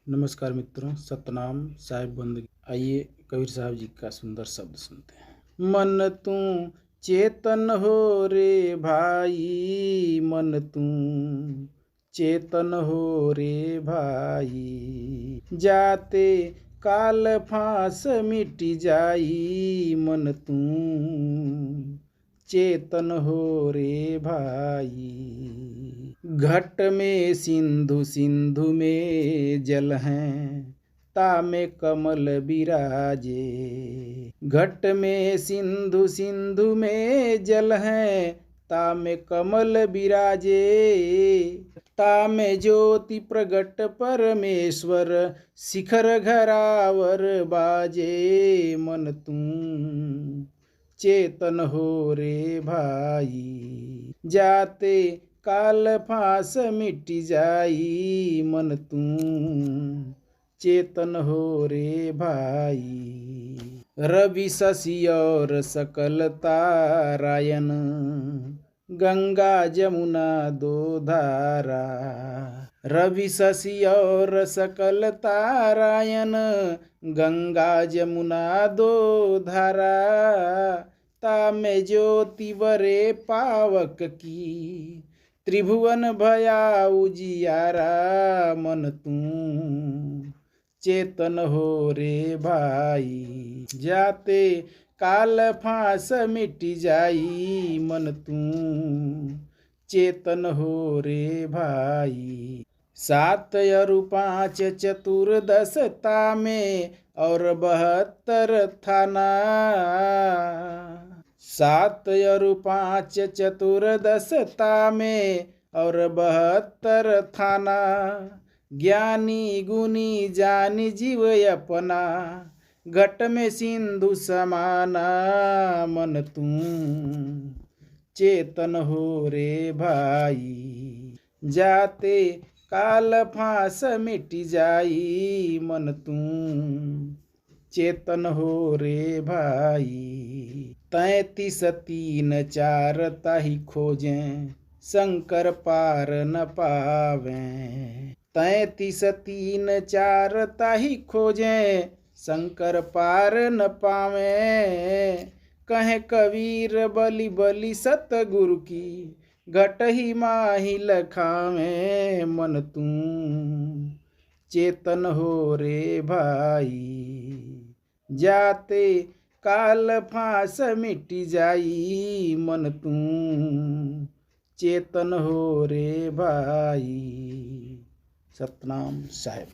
नमस्कार मित्रों, सतनाम साहिब बंदगी। आइए कबीर साहब जी का सुंदर शब्द सुनते हैं। मन तू चेतन हो रे भाई, मन तू चेतन हो रे भाई, जाते काल फांस मिट जाई, मन तू चेतन हो रे भाई। घट में सिंधु, सिंधु में जल हैं, ता में कमल बिराजे। घट में सिंधु, सिंधु में जल हैं, ता में कमल बिराजे। ता में ज्योति प्रगट परमेश्वर, शिखर घरावर बाजे। मन तू चेतन हो रे भाई, जाते काल फांस मिट जाई, मन तू चेतन हो रे भाई। रवि शशि और सकल तारायन, गंगा जमुना दो धारा। रवि शशि और सकल तारायन, गंगा जमुना दो धारा। ता में ज्योति बरे पावक की, त्रिभुवन भया उजियारा। मन तू चेतन हो रे भाई, जाते काल फांस मिट जाई, मन तू चेतन हो रे भाई। 7 अरु 5 चतुर्दशता में और 72 थाना। 7 अरु 5 चतुर्दशता में और 72 थाना। ज्ञानी गुनी जानी जीव अपना, घट में सिंधु समाना। मन तू चेतन हो रे भाई, जाते काल फांस मिट जाई, मन तू चेतन हो रे भाई। 33 3 4 ताही खोजें, शंकर पार न पावें। 33 3 4 ताही खोजें, शंकर पार न पावें। कहे कबीर बलि बलि सतगुरु की, घट ही माही लखावें। मन तू चेतन हो रे भाई, जाते काल फांस मिट जाई, मन तू चेतन हो रे भाई। सतनाम साहिब।